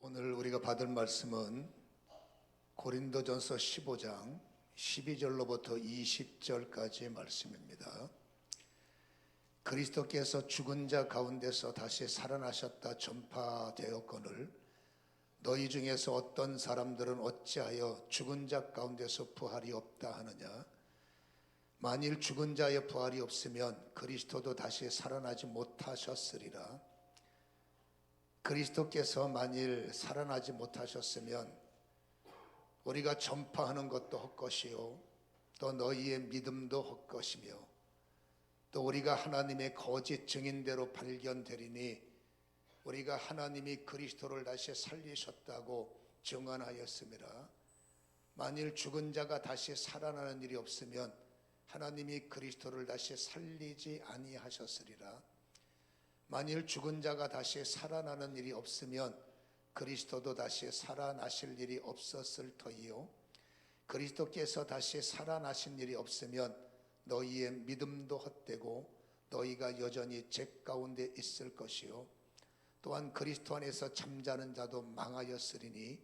오늘 우리가 받을 말씀은 고린도전서 15장 12절로부터 20절까지의 말씀입니다. 그리스도께서 죽은 자 가운데서 다시 살아나셨다 전파되었거늘 너희 중에서 어떤 사람들은 어찌하여 죽은 자 가운데서 부활이 없다 하느냐. 만일 죽은 자의 부활이 없으면 그리스도도 다시 살아나지 못하셨으리라. 그리스도께서 만일 살아나지 못하셨으면 우리가 전파하는 것도 헛것이요 또 너희의 믿음도 헛것이며 또 우리가 하나님의 거짓 증인대로 발견되리니 우리가 하나님이 그리스도를 다시 살리셨다고 증언하였음이라. 만일 죽은 자가 다시 살아나는 일이 없으면 하나님이 그리스도를 다시 살리지 아니하셨으리라. 만일 죽은 자가 다시 살아나는 일이 없으면 그리스도도 다시 살아나실 일이 없었을 터이요 그리스도께서 다시 살아나신 일이 없으면 너희의 믿음도 헛되고 너희가 여전히 죄 가운데 있을 것이요 또한 그리스도 안에서 잠자는 자도 망하였으리니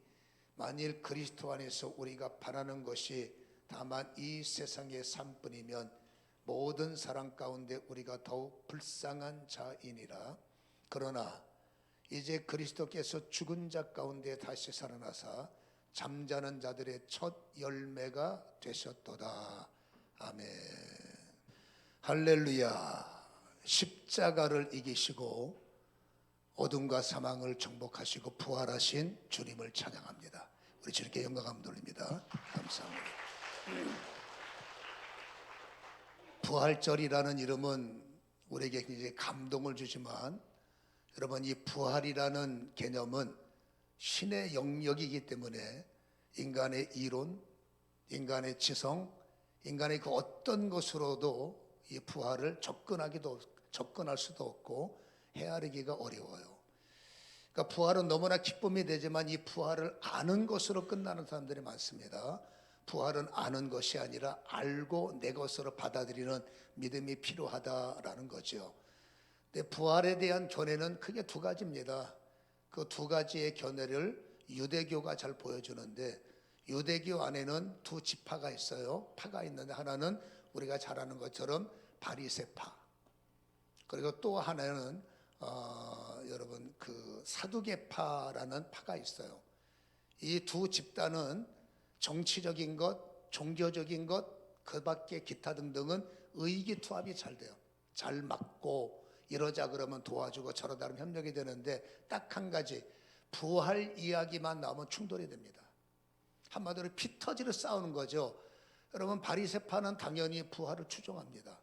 만일 그리스도 안에서 우리가 바라는 것이 다만 이 세상의 삶뿐이면 모든 사람 가운데 우리가 더욱 불쌍한 자이니라. 그러나 이제 그리스도께서 죽은 자 가운데 다시 살아나사 잠자는 자들의 첫 열매가 되셨도다. 아멘. 할렐루야. 십자가를 이기시고 어둠과 사망을 정복하시고 부활하신 주님을 찬양합니다. 우리 주님께 영광함 돌립니다. 감사합니다. 부활절이라는 이름은 우리에게 굉장히 감동을 주지만 여러분, 이 부활이라는 개념은 신의 영역이기 때문에 인간의 이론, 인간의 지성, 인간의 그 어떤 것으로도 이 부활을 접근할 수도 없고 헤아리기가 어려워요. 그러니까 부활은 너무나 기쁨이 되지만 이 부활을 아는 것으로 끝나는 사람들이 많습니다. 부활은 아는 것이 아니라 알고 내 것으로 받아들이는 믿음이 필요하다라는 거죠. 근데 부활에 대한 견해는 크게 두 가지입니다. 그 두 가지의 견해를 유대교가 잘 보여주는데 유대교 안에는 두 지파가 있어요. 파가 있는데 하나는 우리가 잘 아는 것처럼 바리새파, 그리고 또 하나는 여러분 그 사두개파라는 파가 있어요. 이 두 집단은 정치적인 것, 종교적인 것, 그 밖에 기타 등등은 의기투합이 잘 돼요. 잘 맞고 이러자 그러면 도와주고 저러다 그러면 협력이 되는데 딱 한 가지, 부활 이야기만 나오면 충돌이 됩니다. 한마디로 피 터지려 싸우는 거죠. 여러분, 바리새파는 당연히 부활을 추종합니다.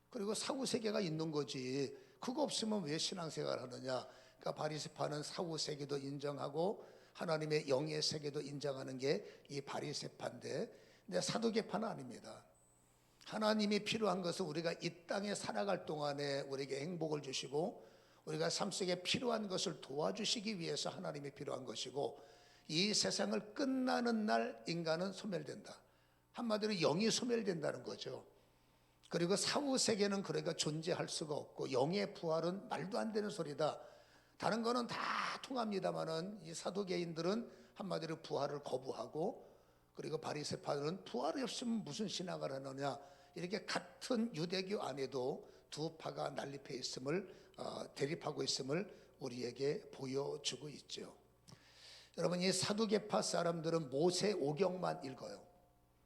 그리고 사후세계가 있는 거지 그거 없으면 왜 신앙생활을 하느냐. 그러니까 바리새파는 사후세계도 인정하고 하나님의 영의 세계도 인정하는 게 이 바리새파인데, 근데 사두개파는 아닙니다. 하나님이 필요한 것은 우리가 이 땅에 살아갈 동안에 우리에게 행복을 주시고 우리가 삶 속에 필요한 것을 도와주시기 위해서 하나님이 필요한 것이고, 이 세상을 끝나는 날 인간은 소멸된다. 한마디로 영이 소멸된다는 거죠. 그리고 사후세계는 그러니까 존재할 수가 없고 영의 부활은 말도 안 되는 소리다. 다른 거는 다 통합니다만은 이 사두개인들은 한마디로 부활을 거부하고, 그리고 바리새파들은 부활이 없으면 무슨 신학을 하느냐. 이렇게 같은 유대교 안에도 두 파가 난립해 있음을, 대립하고 있음을 우리에게 보여주고 있죠. 여러분, 이 사두개파 사람들은 모세 오경만 읽어요.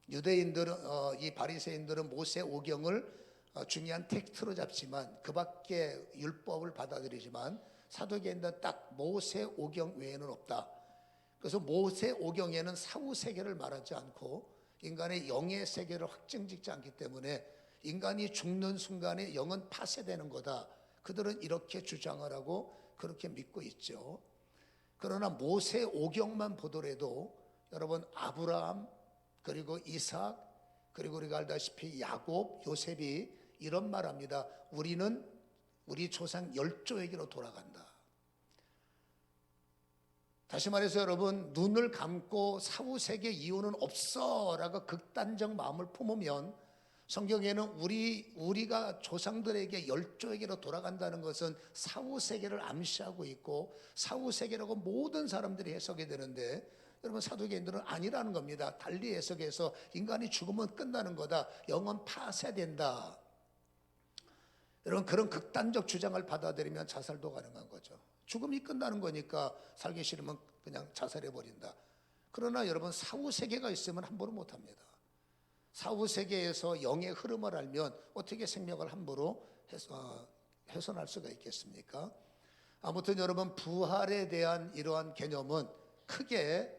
유대인들은 이 바리새인들은 모세 오경을 중요한 텍스트로 잡지만 그 밖에 율법을 받아들이지만 사두개인들은 딱 모세 오경 외에는 없다. 그래서 모세 오경에는 사후 세계를 말하지 않고 인간의 영의 세계를 확증짓지 않기 때문에 인간이 죽는 순간에 영은 파쇄되는 거다. 그들은 이렇게 주장을 하고 그렇게 믿고 있죠. 그러나 모세 오경만 보더라도 여러분, 아브라함 그리고 이삭 그리고 우리가 알다시피 야곱, 요셉이 이런 말합니다. 우리는 우리 조상 열조에게로 돌아간다. 다시 말해서 여러분, 눈을 감고 사후세계 이유는 없어 라고 극단적 마음을 품으면 성경에는 우리가 조상들에게 열조에게로 돌아간다는 것은 사후 세계를 암시하고 있고 사후 세계라고 모든 사람들이 해석이 되는데, 여러분 사두개인들은 아니라는 겁니다. 달리 해석해서 인간이 죽으면 끝나는 거다, 영혼 파쇄된다. 여러분 그런 극단적 주장을 받아들이면 자살도 가능한 거죠. 죽음이 끝나는 거니까 살기 싫으면 그냥 자살해 버린다. 그러나 여러분 사후 세계가 있으면 함부로 못 합니다. 사후 세계에서 영의 흐름을 알면 어떻게 생명을 함부로 훼손할 수가 있겠습니까? 아무튼 여러분 부활에 대한 이러한 개념은 크게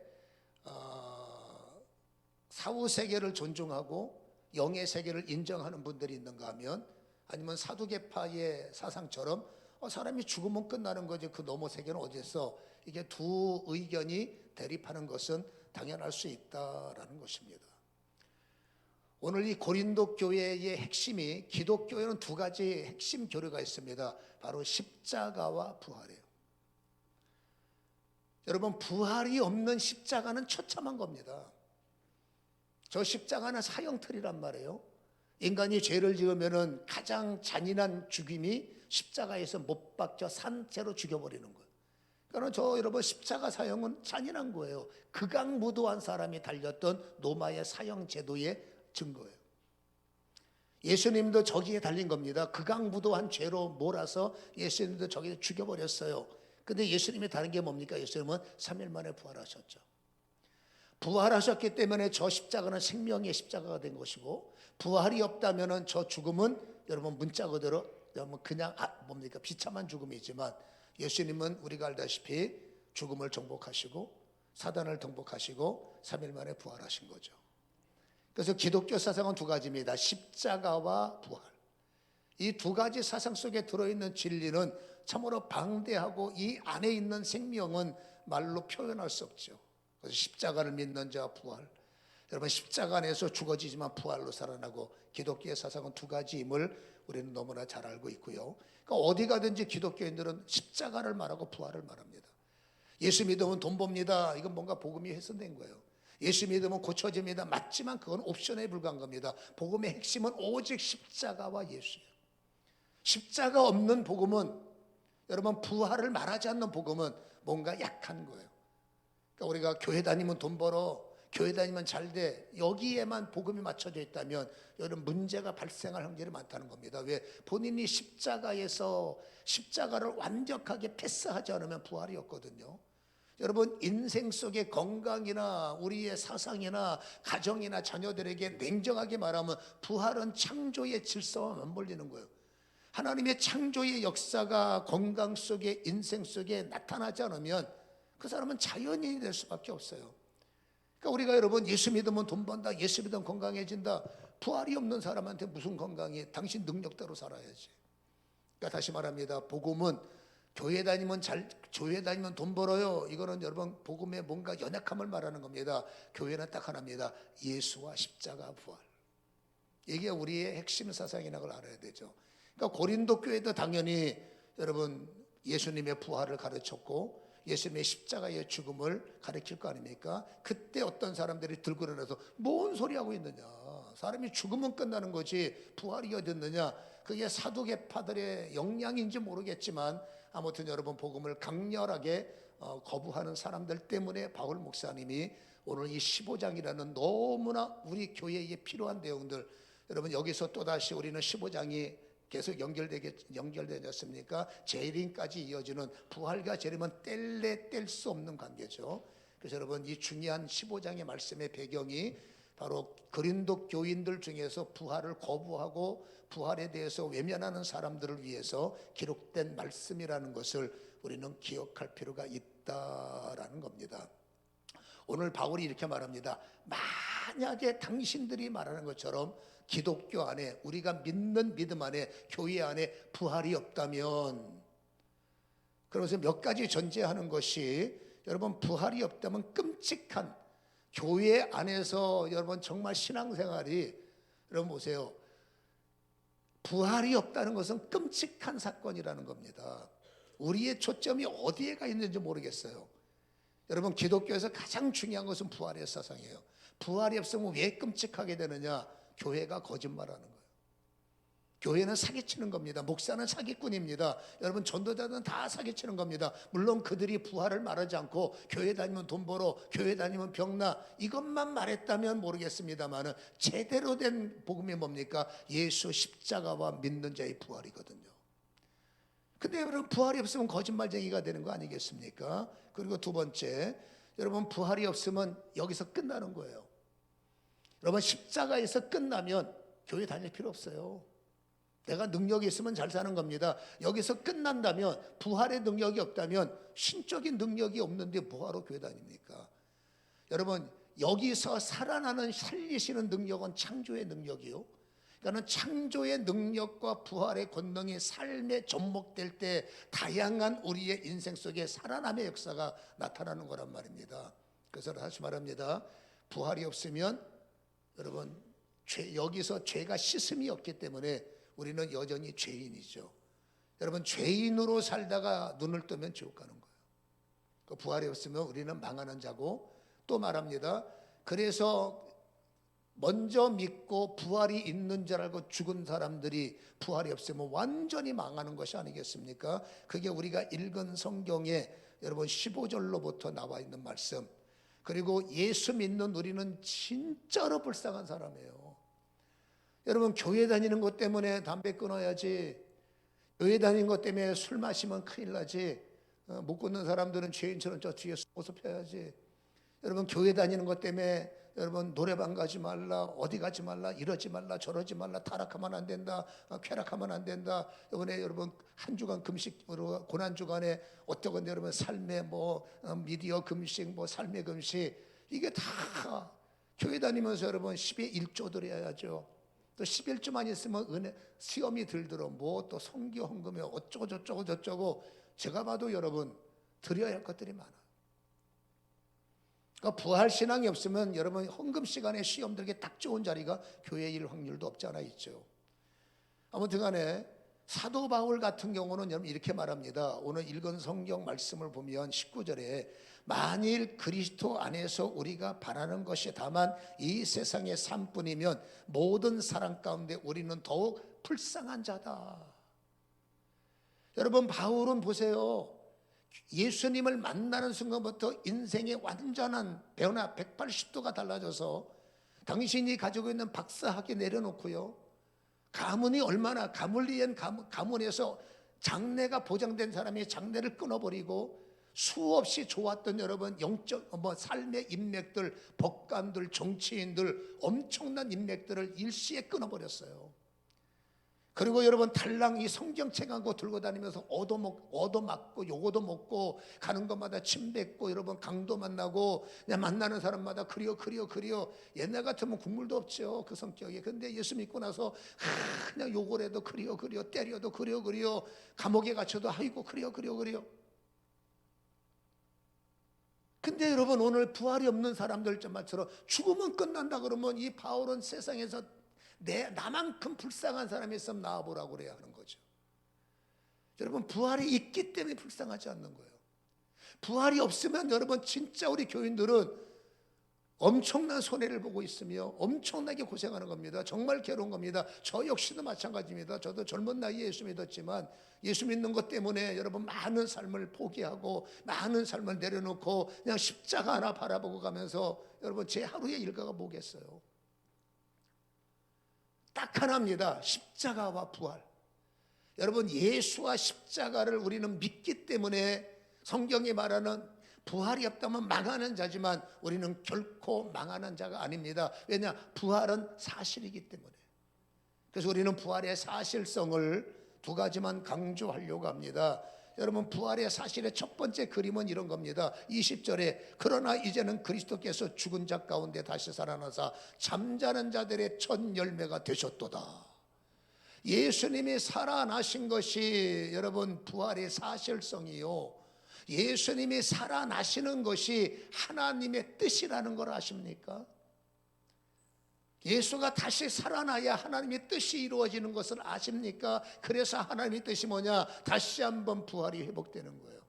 사후 세계를 존중하고 영의 세계를 인정하는 분들이 있는가 하면, 아니면 사두개파의 사상처럼 사람이 죽으면 끝나는 거지 그 너머 세계는 어디 있어, 이게 두 의견이 대립하는 것은 당연할 수 있다라는 것입니다. 오늘 이 고린도 교회의 핵심이, 기독교에는 두 가지 핵심 교류가 있습니다. 바로 십자가와 부활이에요. 여러분 부활이 없는 십자가는 처참한 겁니다. 저 십자가는 사형틀이란 말이에요. 인간이 죄를 지으면 가장 잔인한 죽임이 십자가에서 못 박혀 산채로 죽여버리는 거예요. 그러니까 여러분 십자가 사형은 잔인한 거예요. 극악무도한 사람이 달렸던 로마의 사형 제도의 증거예요. 예수님도 저기에 달린 겁니다. 극악무도한 죄로 몰아서 예수님도 저기에 죽여버렸어요. 근데 예수님이 다른 게 뭡니까? 예수님은 3일 만에 부활하셨죠. 부활하셨기 때문에 저 십자가는 생명의 십자가가 된 것이고, 부활이 없다면 저 죽음은 여러분 문자 그대로 그냥 비참한 죽음이지만, 예수님은 우리가 알다시피 죽음을 정복하시고 사단을 정복하시고 3일 만에 부활하신 거죠. 그래서 기독교 사상은 두 가지입니다. 십자가와 부활. 이 두 가지 사상 속에 들어있는 진리는 참으로 방대하고 이 안에 있는 생명은 말로 표현할 수 없죠. 그래서 십자가를 믿는 자와 부활, 여러분 십자가 안에서 죽어지지만 부활로 살아나고, 기독교의 사상은 두 가지임을 우리는 너무나 잘 알고 있고요. 그러니까 어디 가든지 기독교인들은 십자가를 말하고 부활을 말합니다. 예수 믿으면 돈 법니다. 이건 뭔가 복음이 훼손된 거예요. 예수 믿으면 고쳐집니다. 맞지만 그건 옵션에 불과한 겁니다. 복음의 핵심은 오직 십자가와 예수예요. 십자가 없는 복음은, 여러분 부활을 말하지 않는 복음은 뭔가 약한 거예요. 그러니까 우리가 교회 다니면 돈 벌어, 교회 다니면 잘 돼, 여기에만 복음이 맞춰져 있다면 여러분 문제가 발생할 확률이 많다는 겁니다. 왜? 본인이 십자가에서 십자가를 완벽하게 패스하지 않으면 부활이 없거든요. 여러분 인생 속의 건강이나 우리의 사상이나 가정이나 자녀들에게 냉정하게 말하면 부활은 창조의 질서와 맞물리는 거예요. 하나님의 창조의 역사가 건강 속에, 인생 속에 나타나지 않으면 그 사람은 자연인이 될 수밖에 없어요. 그러니까 우리가 여러분 예수 믿으면 돈 번다, 예수 믿으면 건강해진다, 부활이 없는 사람한테 무슨 건강이, 당신 능력대로 살아야지. 그러니까 다시 말합니다. 복음은 교회 다니면 돈 벌어요, 이거는 여러분 복음의 뭔가 연약함을 말하는 겁니다. 교회는 딱 하나입니다. 예수와 십자가, 부활. 이게 우리의 핵심 사상이라는 걸 알아야 되죠. 그러니까 고린도 교회도 당연히 여러분 예수님의 부활을 가르쳤고 예수님의 십자가의 죽음을 가르칠 거 아닙니까? 그때 어떤 사람들이 들고 일어나서 뭔 소리 하고 있느냐, 사람이 죽으면 끝나는 거지 부활이 어디 있느냐, 그게 사두개파들의 역량인지 모르겠지만 아무튼 여러분 복음을 강렬하게 거부하는 사람들 때문에 바울 목사님이 오늘 이 15장이라는 너무나 우리 교회에 필요한 내용들, 여러분 여기서 또다시 우리는 15장이 계속 연결되지 않습니까? 재림까지 이어지는, 부활과 재림은 뗄 수 없는 관계죠. 그래서 여러분 이 중요한 15장의 말씀의 배경이 바로 고린도 교인들 중에서 부활을 거부하고 부활에 대해서 외면하는 사람들을 위해서 기록된 말씀이라는 것을 우리는 기억할 필요가 있다라는 겁니다. 오늘 바울이 이렇게 말합니다. 만약에 당신들이 말하는 것처럼 기독교 안에, 우리가 믿는 믿음 안에, 교회 안에 부활이 없다면, 그러면서 몇 가지 전제하는 것이, 여러분 부활이 없다면 끔찍한, 교회 안에서 여러분 정말 신앙생활이, 여러분 보세요, 부활이 없다는 것은 끔찍한 사건이라는 겁니다. 우리의 초점이 어디에 가 있는지 모르겠어요. 여러분 기독교에서 가장 중요한 것은 부활의 사상이에요. 부활이 없으면 왜 끔찍하게 되느냐? 교회가 거짓말하는 거예요. 교회는 사기치는 겁니다. 목사는 사기꾼입니다. 여러분, 전도자들은 다 사기치는 겁니다. 물론 그들이 부활을 말하지 않고 교회 다니면 돈 벌어, 교회 다니면 병나, 이것만 말했다면 모르겠습니다만 제대로 된 복음이 뭡니까? 예수 십자가와 믿는 자의 부활이거든요. 근데 여러분, 부활이 없으면 거짓말쟁이가 되는 거 아니겠습니까? 그리고 두 번째, 여러분, 부활이 없으면 여기서 끝나는 거예요. 여러분, 십자가에서 끝나면 교회 다닐 필요 없어요. 내가 능력이 있으면 잘 사는 겁니다. 여기서 끝난다면, 부활의 능력이 없다면 신적인 능력이 없는데 뭐하러 교회 다닙니까? 여러분, 여기서 살아나는 살리시는 능력은 창조의 능력이요. 그러니까 창조의 능력과 부활의 권능이 삶에 접목될 때 다양한 우리의 인생 속에 살아남의 역사가 나타나는 거란 말입니다. 그래서 다시 말합니다. 부활이 없으면 여러분, 여기서 죄가 씻음이 없기 때문에 우리는 여전히 죄인이죠. 여러분, 죄인으로 살다가 눈을 뜨면 지옥 가는 거예요. 그 부활이 없으면 우리는 망하는 자고, 또 말합니다. 그래서 먼저 믿고 부활이 있는 줄 알고 죽은 사람들이 부활이 없으면 완전히 망하는 것이 아니겠습니까? 그게 우리가 읽은 성경에 여러분 15절로부터 나와 있는 말씀. 그리고 예수 믿는 우리는 진짜로 불쌍한 사람이에요. 여러분, 교회 다니는 것 때문에 담배 끊어야지, 교회 다니는 것 때문에 술 마시면 큰일 나지, 못 끊는 사람들은 죄인처럼 저 뒤에 숨어서 펴야지. 여러분, 교회 다니는 것 때문에 여러분 노래방 가지 말라, 어디 가지 말라, 이러지 말라, 저러지 말라, 타락하면 안 된다, 쾌락하면 안 된다. 이번에 여러분 한 주간 금식으로 고난 주간에 어떤 여러분 삶의 미디어 금식, 삶의 금식, 이게 다 교회 다니면서 여러분 10의 1조 드려야죠. 또 11조만 있으면 은혜 시험이 들더러 또 성교 헌금에 어쩌고 저쩌고 저쩌고, 제가 봐도 여러분 드려야 할 것들이 많아요. 그러니까 부활 신앙이 없으면 여러분 헌금 시간에 시험 들기 딱 좋은 자리가 교회일 확률도 없지 않아 있죠. 아무튼 간에 사도 바울 같은 경우는 여러분 이렇게 말합니다. 오늘 읽은 성경 말씀을 보면 19절에 만일 그리스도 안에서 우리가 바라는 것이 다만 이 세상의 삶뿐이면 모든 사람 가운데 우리는 더욱 불쌍한 자다. 여러분, 바울은 보세요. 예수님을 만나는 순간부터 인생의 완전한 변화 180도가 달라져서 당신이 가지고 있는 박사학위 내려놓고요, 가문이 얼마나 가물리엔 가문에서 장래가 보장된 사람이 장래를 끊어버리고, 수없이 좋았던 여러분 영적 삶의 인맥들, 법관들, 정치인들, 엄청난 인맥들을 일시에 끊어버렸어요. 그리고 여러분 달랑 이 성경책하고 들고 다니면서 얻어맞고 요거도 먹고 가는 것마다 침 뱉고, 여러분 강도 만나고 그냥 만나는 사람마다 그리워. 옛날 같으면 국물도 없죠, 그 성격이. 근데 예수 믿고 나서 그냥 욕을 해도 그리워, 때려도 그리워, 감옥에 갇혀도 아이고 그리워. 근데 여러분, 오늘 부활이 없는 사람들처럼 죽으면 끝난다 그러면 이 바울은 세상에서 나만큼 불쌍한 사람이 있으면 나와보라고 그래야 하는 거죠. 여러분, 부활이 있기 때문에 불쌍하지 않는 거예요. 부활이 없으면 여러분 진짜 우리 교인들은 엄청난 손해를 보고 있으며 엄청나게 고생하는 겁니다. 정말 괴로운 겁니다. 저 역시도 마찬가지입니다. 저도 젊은 나이에 예수 믿었지만 예수 믿는 것 때문에 여러분 많은 삶을 포기하고 많은 삶을 내려놓고 그냥 십자가 하나 바라보고 가면서 여러분 제 하루의 일과가 뭐겠어요? 딱 하나입니다. 십자가와 부활. 여러분, 예수와 십자가를 우리는 믿기 때문에 성경이 말하는 부활이 없다면 망하는 자지만 우리는 결코 망하는 자가 아닙니다. 왜냐? 부활은 사실이기 때문에. 그래서 우리는 부활의 사실성을 두 가지만 강조하려고 합니다. 여러분, 부활의 사실의 첫 번째 그림은 이런 겁니다. 20절에 그러나 이제는 그리스도께서 죽은 자 가운데 다시 살아나사 잠자는 자들의 첫 열매가 되셨도다. 예수님이 살아나신 것이 여러분 부활의 사실성이요, 예수님이 살아나시는 것이 하나님의 뜻이라는 걸 아십니까? 예수가 다시 살아나야 하나님의 뜻이 이루어지는 것을 아십니까? 그래서 하나님의 뜻이 뭐냐? 다시 한번 부활이 회복되는 거예요.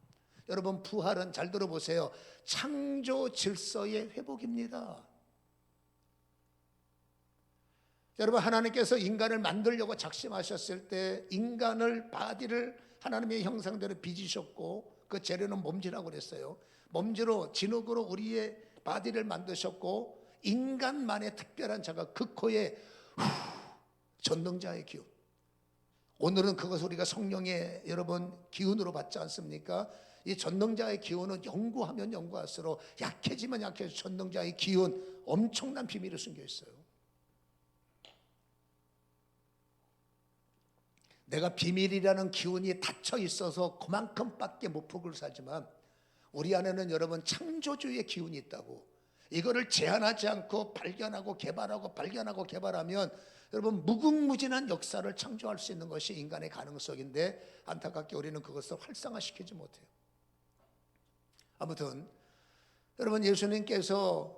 여러분, 부활은 잘 들어보세요. 창조 질서의 회복입니다. 여러분, 하나님께서 인간을 만들려고 작심하셨을 때 인간을 바디를 하나님의 형상대로 빚으셨고 그 재료는 몸지라고 그랬어요. 몸지로 진흙으로 우리의 바디를 만드셨고 인간만의 특별한 자가 그 코에 전능자의 기운. 오늘은 그것을 우리가 성령의 여러분 기운으로 받지 않습니까? 이 전능자의 기운은 연구하면 연구할수록 약해지면 약해져 전능자의 기운 엄청난 비밀이 숨겨 있어요. 내가 비밀이라는 기운이 닫혀 있어서 그만큼밖에 못 풀고 살지만 우리 안에는 여러분 창조주의 기운이 있다고. 이거를 제한하지 않고 발견하고 개발하고 발견하고 개발하면 여러분 무궁무진한 역사를 창조할 수 있는 것이 인간의 가능성인데 안타깝게 우리는 그것을 활성화시키지 못해요. 아무튼 여러분, 예수님께서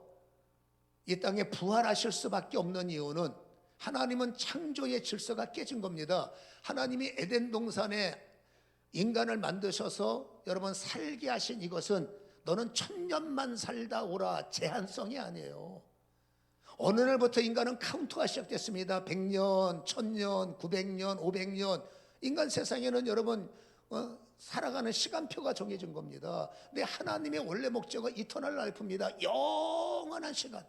이 땅에 부활하실 수밖에 없는 이유는 하나님은 창조의 질서가 깨진 겁니다. 하나님이 에덴 동산에 인간을 만드셔서 여러분 살게 하신 이것은 너는 1000년만 살다 오라 제한성이 아니에요. 어느 날부터 인간은 카운트가 시작됐습니다. 100년, 1000년, 900년, 500년. 인간 세상에는 여러분 살아가는 시간표가 정해진 겁니다. 근데 하나님의 원래 목적은 이터널 라이프입니다. 영원한 시간.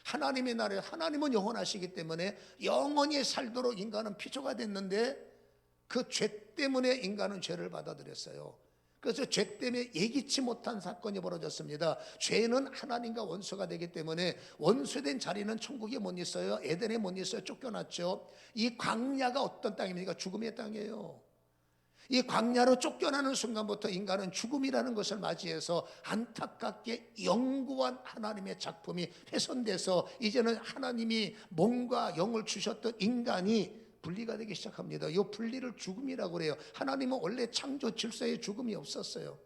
하나님의 나라에 하나님은 영원하시기 때문에 영원히 살도록 인간은 피조가 됐는데 그 죄 때문에 인간은 죄를 받아들였어요. 그래서 죄 때문에 예기치 못한 사건이 벌어졌습니다. 죄는 하나님과 원수가 되기 때문에 원수된 자리는 천국에 못 있어요. 에덴에 못 있어요. 쫓겨났죠. 이 광야가 어떤 땅입니까? 죽음의 땅이에요. 이 광야로 쫓겨나는 순간부터 인간은 죽음이라는 것을 맞이해서 안타깝게 영구한 하나님의 작품이 훼손돼서 이제는 하나님이 몸과 영을 주셨던 인간이 분리가 되기 시작합니다. 이 분리를 죽음이라고 그래요. 하나님은 원래 창조 질서에 죽음이 없었어요.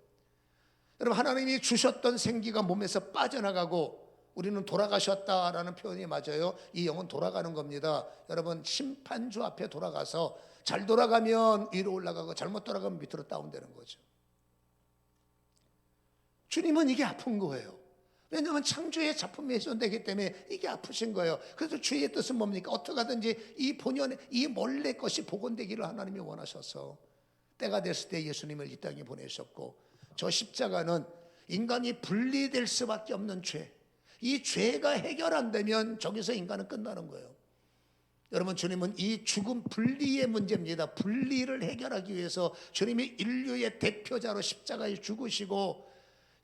여러분, 하나님이 주셨던 생기가 몸에서 빠져나가고 우리는 돌아가셨다라는 표현이 맞아요. 이 영은 돌아가는 겁니다. 여러분, 심판주 앞에 돌아가서 잘 돌아가면 위로 올라가고 잘못 돌아가면 밑으로 다운되는 거죠. 주님은 이게 아픈 거예요. 왜냐하면 창조의 작품이 훼손되기 때문에 이게 아프신 거예요. 그래서 주의 뜻은 뭡니까? 어떻게 하든지 이 본연의 이 원래 것이 복원되기를 하나님이 원하셔서 때가 됐을 때 예수님을 이 땅에 보내셨고, 저 십자가는 인간이 분리될 수밖에 없는 죄, 이 죄가 해결 안 되면 저기서 인간은 끝나는 거예요. 여러분, 주님은 이 죽음 분리의 문제입니다. 분리를 해결하기 위해서 주님이 인류의 대표자로 십자가에 죽으시고,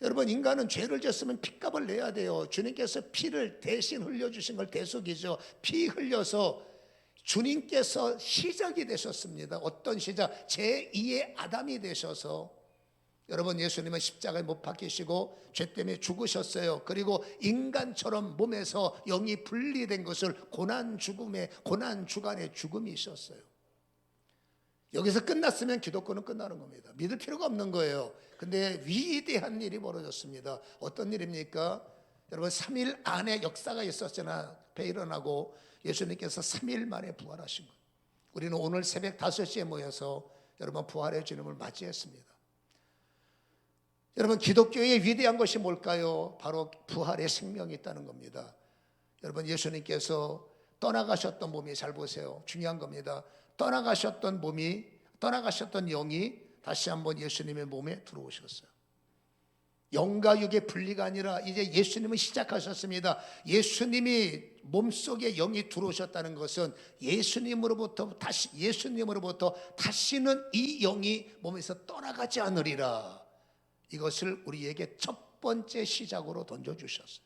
여러분, 인간은 죄를 졌으면 핏값을 내야 돼요. 주님께서 피를 대신 흘려주신 걸 대속이죠. 피 흘려서 주님께서 시작이 되셨습니다. 어떤 시작? 제2의 아담이 되셔서 여러분, 예수님은 십자가에 못 박히시고 죄 때문에 죽으셨어요. 그리고 인간처럼 몸에서 영이 분리된 것을 고난 주간의 죽음이 있었어요. 여기서 끝났으면 기독교는 끝나는 겁니다. 믿을 필요가 없는 거예요. 근데 위대한 일이 벌어졌습니다. 어떤 일입니까? 여러분, 3일 안에 역사가 있었잖아. 배 일어나고 예수님께서 3일 만에 부활하신 거예요. 우리는 오늘 새벽 5시에 모여서 여러분 부활의 주님을 맞이했습니다. 여러분, 기독교의 위대한 것이 뭘까요? 바로 부활의 생명이 있다는 겁니다. 여러분, 예수님께서 떠나가셨던 몸이, 잘 보세요. 중요한 겁니다. 떠나가셨던 몸이, 떠나가셨던 영이 다시 한번 예수님의 몸에 들어오셨어요. 영과 육의 분리가 아니라 이제 예수님은 시작하셨습니다. 예수님이 몸속에 영이 들어오셨다는 것은 예수님으로부터 다시는 이 영이 몸에서 떠나가지 않으리라. 이것을 우리에게 첫 번째 시작으로 던져주셨어요.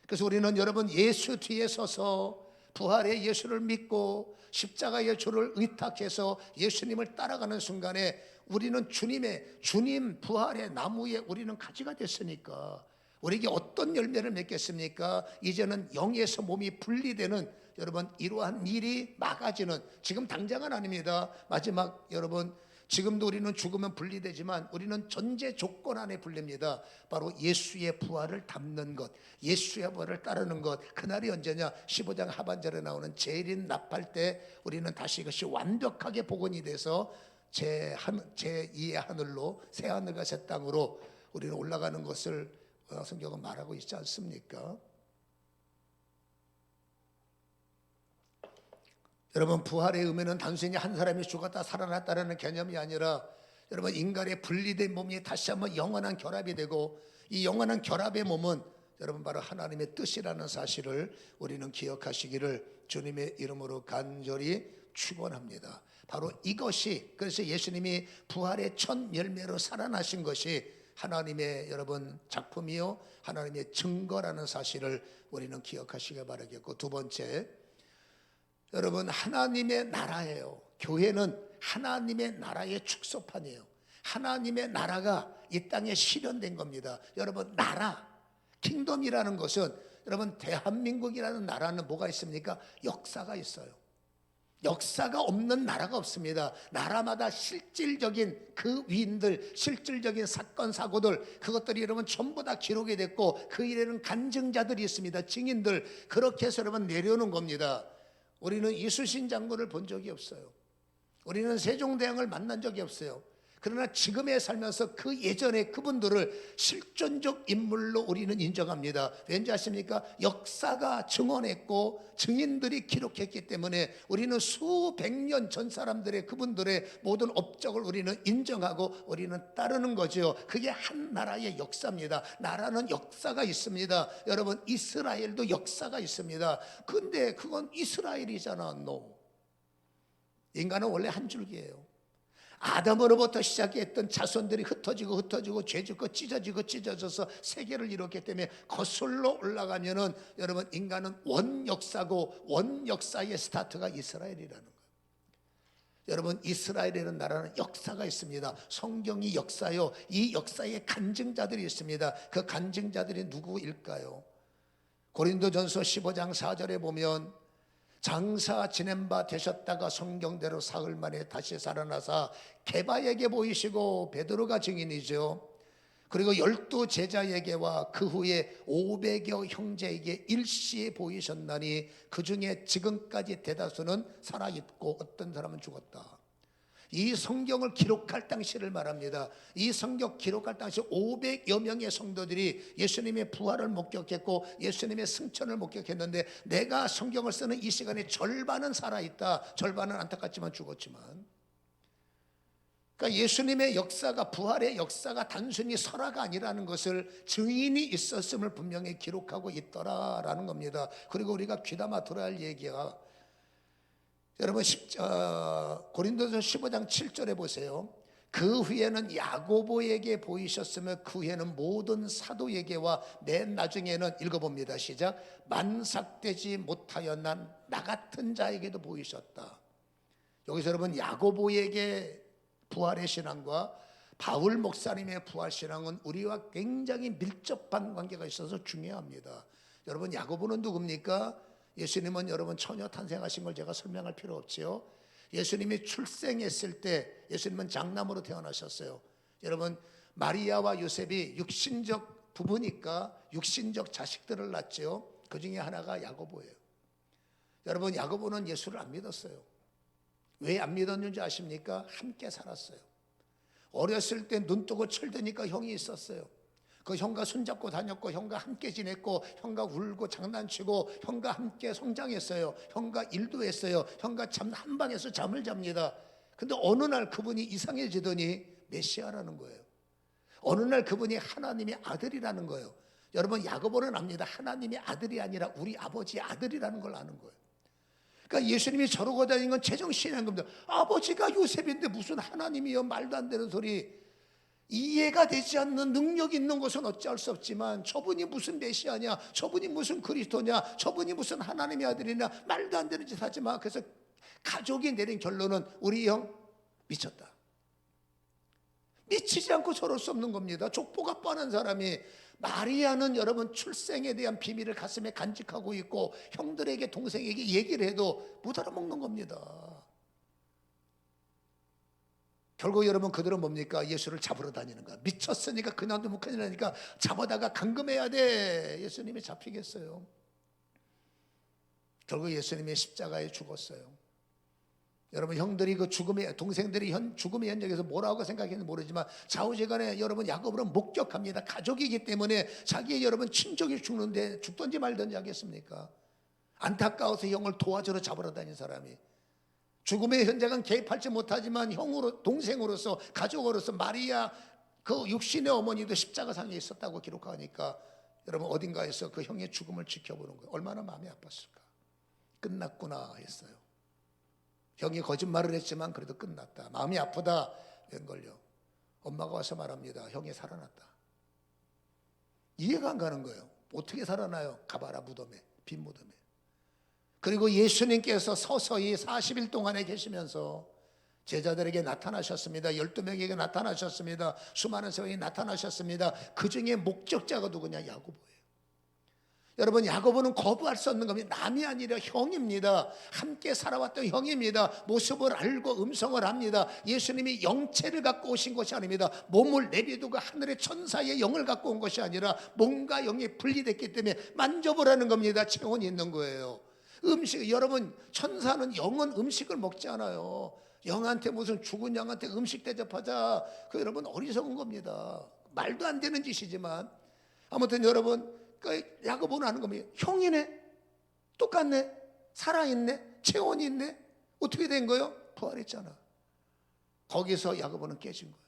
그래서 우리는 여러분 예수 뒤에 서서 부활의 예수를 믿고 십자가의 주를 의탁해서 예수님을 따라가는 순간에 우리는 주님 부활의 나무에 우리는 가지가 됐으니까 우리에게 어떤 열매를 맺겠습니까? 이제는 영에서 몸이 분리되는 여러분 이러한 일이 막아지는, 지금 당장은 아닙니다. 마지막 여러분, 지금도 우리는 죽으면 분리되지만 우리는 전제 조건 안에 분립니다. 바로 예수의 부활을 담는 것, 예수의 부활을 따르는 것. 그날이 언제냐? 15장 하반절에 나오는 재림 납할 때 우리는 다시 이것이 완벽하게 복원이 돼서 제2의 하늘로, 새 하늘과 새 땅으로 우리는 올라가는 것을 성경은 말하고 있지 않습니까? 여러분, 부활의 의미는 단순히 한 사람이 죽었다 살아났다라는 개념이 아니라 여러분, 인간의 분리된 몸이 다시 한번 영원한 결합이 되고, 이 영원한 결합의 몸은 여러분 바로 하나님의 뜻이라는 사실을 우리는 기억하시기를 주님의 이름으로 간절히 축원합니다. 바로 이것이, 그래서 예수님이 부활의 첫 열매로 살아나신 것이 하나님의 여러분 작품이요 하나님의 증거라는 사실을 우리는 기억하시기 바라겠고, 두 번째, 여러분 하나님의 나라예요. 교회는 하나님의 나라의 축소판이에요. 하나님의 나라가 이 땅에 실현된 겁니다. 여러분, 나라, 킹덤이라는 것은, 여러분 대한민국이라는 나라는 뭐가 있습니까? 역사가 있어요. 역사가 없는 나라가 없습니다. 나라마다 실질적인 그 위인들, 실질적인 사건 사고들, 그것들이 여러분 전부 다 기록이 됐고, 그 일에는 간증자들이 있습니다. 증인들. 그렇게 해서 여러분 내려오는 겁니다. 우리는 이순신 장군을 본 적이 없어요. 우리는 세종대왕을 만난 적이 없어요. 그러나 지금에 살면서 그 예전에 그분들을 실존적 인물로 우리는 인정합니다. 왠지 아십니까? 역사가 증언했고 증인들이 기록했기 때문에 우리는 수백 년 전 사람들의 그분들의 모든 업적을 우리는 인정하고 우리는 따르는 거죠. 그게 한 나라의 역사입니다. 나라는 역사가 있습니다. 여러분, 이스라엘도 역사가 있습니다. 근데 그건 이스라엘이잖아. No. 인간은 원래 한 줄기예요. 아담으로부터 시작했던 자손들이 흩어지고 죄짓고 찢어져서 세계를 이뤘기 때문에 거슬러 올라가면은 여러분, 인간은 원역사고, 원역사의 스타트가 이스라엘이라는 거예요. 여러분, 이스라엘이라는 나라는 역사가 있습니다. 성경이 역사요. 이 역사의 간증자들이 있습니다. 그 간증자들이 누구일까요? 고린도전서 15장 4절에 보면, 장사 지낸 바 되셨다가 성경대로 사흘 만에 다시 살아나사 게바에게 보이시고, 베드로가 증인이죠. 그리고 12 제자에게와 그 후에 500여 형제에게 일시에 보이셨나니 그 중에 지금까지 대다수는 살아있고 어떤 사람은 죽었다. 이 성경을 기록할 당시를 말합니다. 이 성경 기록할 당시 500여 명의 성도들이 예수님의 부활을 목격했고 예수님의 승천을 목격했는데, 내가 성경을 쓰는 이 시간에 절반은 살아있다, 절반은 안타깝지만 죽었지만, 그러니까 예수님의 역사가, 부활의 역사가 단순히 설화가 아니라는 것을 증인이 있었음을 분명히 기록하고 있더라라는 겁니다. 그리고 우리가 귀담아 들어야 할 얘기가, 여러분 고린도서 15장 7절에 보세요. 그 후에는 야고보에게 보이셨으며 그 후에는 모든 사도에게와 맨 나중에는, 읽어봅니다. 시작. 만삭되지 못하여 나 같은 자에게도 보이셨다. 여기서 여러분, 야고보에게 부활의 신앙과 바울 목사님의 부활 신앙은 우리와 굉장히 밀접한 관계가 있어서 중요합니다. 여러분, 야고보는 누굽니까? 예수님은 여러분 처녀 탄생하신 걸 제가 설명할 필요 없지요. 예수님이 출생했을 때 예수님은 장남으로 태어나셨어요. 여러분, 마리아와 요셉이 육신적 부부니까 육신적 자식들을 낳죠. 그 중에 하나가 야고보예요. 여러분, 야고보는 예수를 안 믿었어요. 왜 안 믿었는지 아십니까? 함께 살았어요. 어렸을 때 눈 뜨고 철드니까 형이 있었어요. 그 형과 손잡고 다녔고, 형과 함께 지냈고, 형과 울고 장난치고, 형과 함께 성장했어요. 형과 일도 했어요. 형과 한 방에서 잠을 잡니다. 근데 어느 날 그분이 이상해지더니 메시아라는 거예요. 어느 날 그분이 하나님의 아들이라는 거예요. 여러분, 야고보는 압니다. 하나님의 아들이 아니라 우리 아버지의 아들이라는 걸 아는 거예요. 그러니까 예수님이 저러고 다니는 건 제정신이 아닌 겁니다. 아버지가 요셉인데 무슨 하나님이요, 말도 안 되는 소리. 이해가 되지 않는 능력 있는 것은 어찌할 수 없지만, 저분이 무슨 메시아냐, 저분이 무슨 그리스도냐, 저분이 무슨 하나님의 아들이냐, 말도 안 되는 짓 하지 마. 그래서 가족이 내린 결론은 우리 형 미쳤다. 미치지 않고 저럴 수 없는 겁니다. 족보가 뻔한 사람이. 마리아는 여러분 출생에 대한 비밀을 가슴에 간직하고 있고, 형들에게 동생에게 얘기를 해도 못 알아먹는 겁니다. 결국 여러분, 그들은 뭡니까? 예수를 잡으러 다니는 거야. 미쳤으니까 그냥도 못 가니까 잡아다가 감금해야 돼. 예수님이 잡히겠어요? 결국 예수님이 십자가에 죽었어요. 여러분, 형들이 그 죽음의, 동생들이 죽음의 현장에서 뭐라고 생각했는지 모르지만 좌우지간에 여러분 야고보는 목격합니다. 가족이기 때문에 자기의 여러분 친족이 죽는데 죽든지 말든지 하겠습니까? 안타까워서 형을 도와주러 잡으러 다닌 사람이. 죽음의 현장은 개입하지 못하지만 형으로, 동생으로서, 가족으로서 마리아 그 육신의 어머니도 십자가상에 있었다고 기록하니까 여러분 어딘가에서 그 형의 죽음을 지켜보는 거예요. 얼마나 마음이 아팠을까. 끝났구나 했어요. 형이 거짓말을 했지만 그래도 끝났다. 마음이 아프다. 웬걸요. 엄마가 와서 말합니다. 형이 살아났다. 이해가 안 가는 거예요. 어떻게 살아나요? 가봐라 무덤에, 빈 무덤에. 그리고 예수님께서 서서히 40일 동안에 계시면서 제자들에게 나타나셨습니다. 12명에게 나타나셨습니다. 수많은 세월이 나타나셨습니다. 그 중에 목적자가 누구냐? 야고보예요. 여러분, 야고보는 거부할 수 없는 겁니다. 남이 아니라 형입니다. 함께 살아왔던 형입니다. 모습을 알고 음성을 합니다. 예수님이 영체를 갖고 오신 것이 아닙니다. 몸을 내비두고 하늘의 천사의 영을 갖고 온 것이 아니라 몸과 영이 분리됐기 때문에 만져보라는 겁니다. 체온이 있는 거예요. 음식, 여러분, 천사는 영은 음식을 먹지 않아요. 영한테 무슨 죽은 양한테 음식 대접하자. 그 여러분 어리석은 겁니다. 말도 안 되는 짓이지만 아무튼 여러분 그 야고보는 하는 겁니다. 형이네, 똑같네, 살아있네, 체온이 있네. 어떻게 된 거예요? 부활했잖아. 거기서 야고보는 깨진 거예요.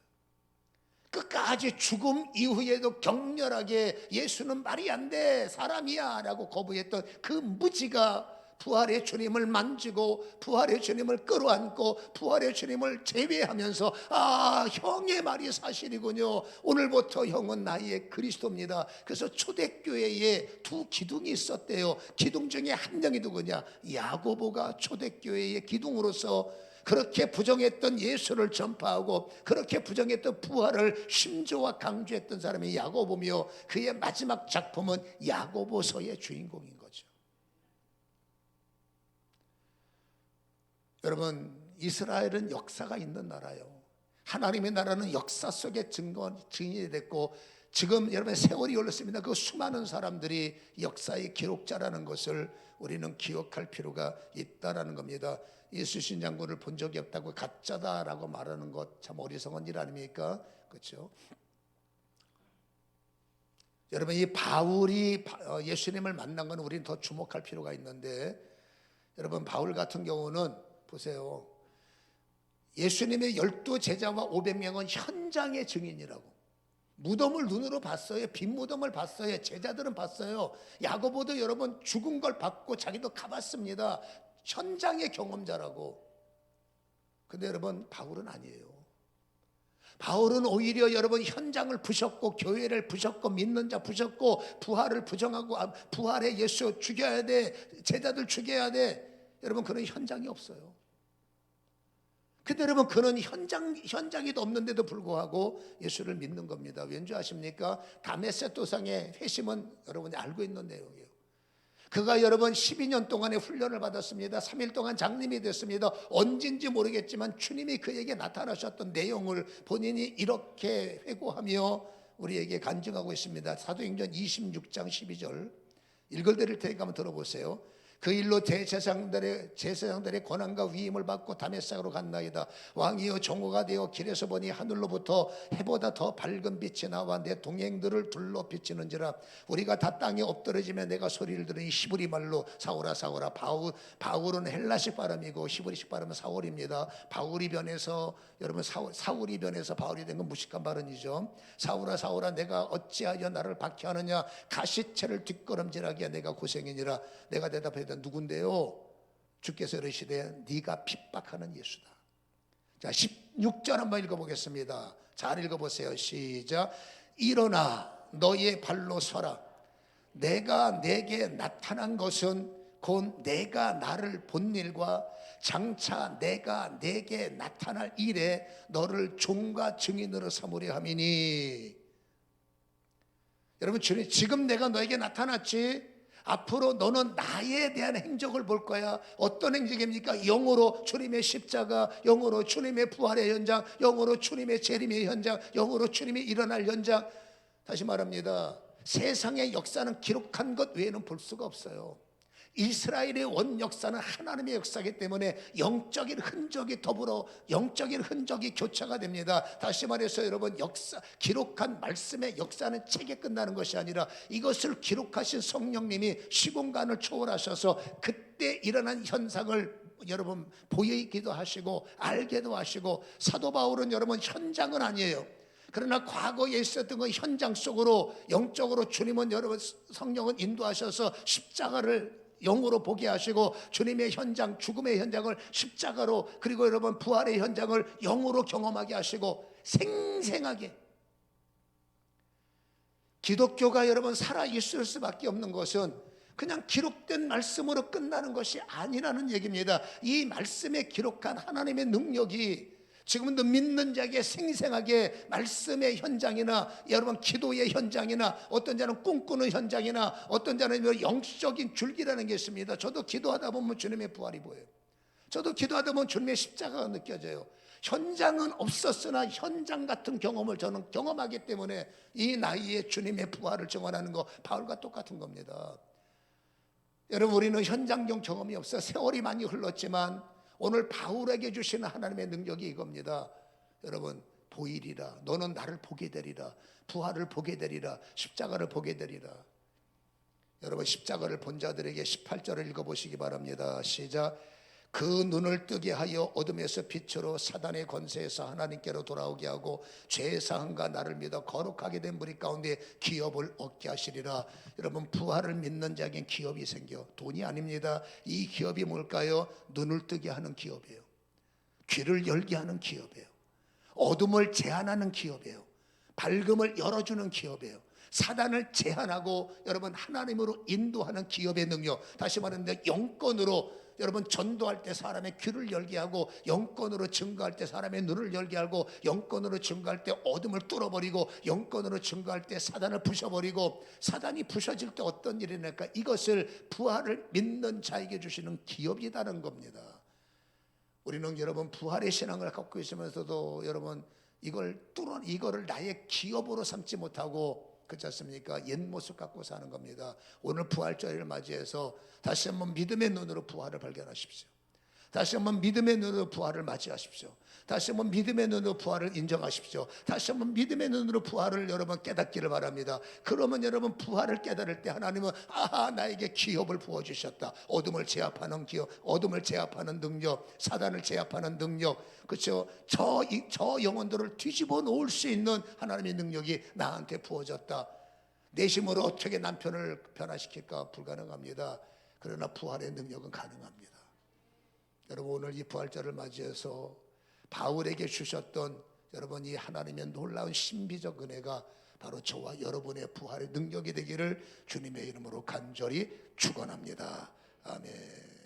끝까지 죽음 이후에도 격렬하게 예수는 말이 안 돼, 사람이야 라고 거부했던 그 무지가 부활의 주님을 만지고 부활의 주님을 끌어안고 부활의 주님을 제외하면서 아, 형의 말이 사실이군요. 오늘부터 형은 나의 그리스도입니다. 그래서 초대교회에 두 기둥이 있었대요. 기둥 중에 한 명이 누구냐? 야고보가 초대교회의 기둥으로서 그렇게 부정했던 예수를 전파하고 그렇게 부정했던 부활을 심조와 강조했던 사람이 야고보며 그의 마지막 작품은 야고보서의 주인공인 거죠. 여러분, 이스라엘은 역사가 있는 나라예요. 하나님의 나라는 역사 속에 증인이 됐고 지금 여러분 세월이 흘렀습니다. 그 수많은 사람들이 역사의 기록자라는 것을 우리는 기억할 필요가 있다라는 겁니다. 이수신 장군을 본 적이 없다고 가짜다라고 말하는 것 참 어리석은 일 아닙니까? 그렇죠? 여러분, 이 바울이 예수님을 만난 건 우리는 더 주목할 필요가 있는데 여러분, 바울 같은 경우는 보세요. 예수님의 12제자와 500명은 현장의 증인이라고. 무덤을 눈으로 봤어요. 빈 무덤을 봤어요. 제자들은 봤어요. 야고보도 여러분 죽은 걸 봤고 자기도 가봤습니다. 현장의 경험자라고. 근데 여러분 바울은 아니에요. 바울은 오히려 여러분 현장을 부셨고 교회를 부셨고 믿는 자 부셨고 부활을 부정하고 부활의 예수 죽여야 돼. 제자들 죽여야 돼. 여러분 그런 현장이 없어요. 근데 여러분 그는 현장이 없는데도 불구하고 예수를 믿는 겁니다. 왠지 아십니까? 다메섹 도상의 회심은 여러분이 알고 있는 내용이에요. 그가 여러분 12년 동안의 훈련을 받았습니다. 3일 동안 장님이 됐습니다. 언젠지 모르겠지만 주님이 그에게 나타나셨던 내용을 본인이 이렇게 회고하며 우리에게 간증하고 있습니다. 사도행전 26장 12절 읽어드릴 테니까 한번 들어보세요. 그 일로 제사장들의 권한과 위임을 받고 다메섹으로 갔나이다. 왕이여 종호가 되어 길에서 보니 하늘로부터 해보다 더 밝은 빛이 나와 내 동행들을 둘러 비치는지라. 우리가 다 땅에 엎드러지며 내가 소리를 들으니 히브리 말로 사오라 사오라. 바울은 헬라식 발음이고 히브리식 발음은 사울입니다. 바울이 변해서 여러분 사울이 변해서 바울이 된 건 무식한 발음이죠. 사울아 사울아 내가 어찌하여 나를 박해하느냐. 가시체를 뒷걸음질하기에 내가 고생이니라. 내가 대답해 누군데요? 주께서 이르시되 네가 핍박하는 예수다. 자 16절 한번 읽어보겠습니다. 잘 읽어보세요. 시작. 일어나 너의 발로 서라. 내가 내게 나타난 것은 곧 내가 나를 본 일과 장차 내가 내게 나타날 일에 너를 종과 증인으로 삼으려 함이니. 여러분 주님 지금 내가 너에게 나타났지. 앞으로 너는 나에 대한 행적을 볼 거야. 어떤 행적입니까? 영으로 주님의 십자가, 영으로 주님의 부활의 현장, 영으로 주님의 재림의 현장, 영으로 주님이 일어날 현장. 다시 말합니다. 세상의 역사는 기록한 것 외에는 볼 수가 없어요. 이스라엘의 원 역사는 하나님의 역사이기 때문에 영적인 흔적이 더불어 영적인 흔적이 교차가 됩니다. 다시 말해서 여러분 역사 기록한 말씀의 역사는 책에 끝나는 것이 아니라 이것을 기록하신 성령님이 시공간을 초월하셔서 그때 일어난 현상을 여러분 보이기도 하시고 알게도 하시고, 사도 바울은 여러분 현장은 아니에요. 그러나 과거에 있었던 그 현장 속으로 영적으로 주님은 여러분 성령은 인도하셔서 십자가를 영으로 보게 하시고, 주님의 현장, 죽음의 현장을 십자가로, 그리고 여러분 부활의 현장을 영으로 경험하게 하시고 생생하게. 기독교가 여러분 살아 있을 수밖에 없는 것은 그냥 기록된 말씀으로 끝나는 것이 아니라는 얘기입니다. 이 말씀에 기록한 하나님의 능력이 지금도 믿는 자에게 생생하게 말씀의 현장이나 여러분 기도의 현장이나, 어떤 자는 꿈꾸는 현장이나, 어떤 자는 영적인 줄기라는 게 있습니다. 저도 기도하다 보면 주님의 부활이 보여요. 저도 기도하다 보면 주님의 십자가가 느껴져요. 현장은 없었으나 현장 같은 경험을 저는 경험하기 때문에 이 나이에 주님의 부활을 증언하는 거 바울과 똑같은 겁니다. 여러분, 우리는 현장적 경험이 없어 세월이 많이 흘렀지만 오늘 바울에게 주시는 하나님의 능력이 이겁니다. 여러분, 보이리라. 너는 나를 보게 되리라. 부활을 보게 되리라. 십자가를 보게 되리라. 여러분, 십자가를 본 자들에게 18절을 읽어보시기 바랍니다. 시작. 그 눈을 뜨게 하여 어둠에서 빛으로 사단의 권세에서 하나님께로 돌아오게 하고 죄의 사함과 나를 믿어 거룩하게 된 무리 가운데 기업을 얻게 하시리라. 여러분, 부활을 믿는 자에겐 기업이 생겨. 돈이 아닙니다. 이 기업이 뭘까요? 눈을 뜨게 하는 기업이에요. 귀를 열게 하는 기업이에요. 어둠을 제한하는 기업이에요. 밝음을 열어주는 기업이에요. 사단을 제한하고 여러분 하나님으로 인도하는 기업의 능력. 다시 말하는데 영권으로 여러분 전도할 때 사람의 귀를 열게 하고, 영권으로 증거할 때 사람의 눈을 열게 하고, 영권으로 증거할 때 어둠을 뚫어버리고, 영권으로 증거할 때 사단을 부셔버리고, 사단이 부셔질 때 어떤 일이 날까? 이것을 부활을 믿는 자에게 주시는 기업이라는 겁니다. 우리는 여러분 부활의 신앙을 갖고 있으면서도 여러분 이거를 나의 기업으로 삼지 못하고, 그렇지 않습니까? 옛 모습 갖고 사는 겁니다. 오늘 부활절을 맞이해서 다시 한번 믿음의 눈으로 부활을 발견하십시오. 다시 한번 믿음의 눈으로 부활을 맞이하십시오. 다시 한번 믿음의 눈으로 부활을 인정하십시오. 다시 한번 믿음의 눈으로 부활을 여러분 깨닫기를 바랍니다. 그러면 여러분 부활을 깨달을 때 하나님은 아하, 나에게 기업을 부어주셨다. 어둠을 제압하는 기업, 어둠을 제압하는 능력, 사단을 제압하는 능력, 그렇죠? 저 영혼들을 뒤집어 놓을 수 있는 하나님의 능력이 나한테 부어졌다. 내 힘으로 어떻게 남편을 변화시킬까? 불가능합니다. 그러나 부활의 능력은 가능합니다. 여러분, 오늘 이 부활절을 맞이해서 바울에게 주셨던 여러분 이 하나님의 놀라운 신비적 은혜가 바로 저와 여러분의 부활의 능력이 되기를 주님의 이름으로 간절히 축원합니다. 아멘.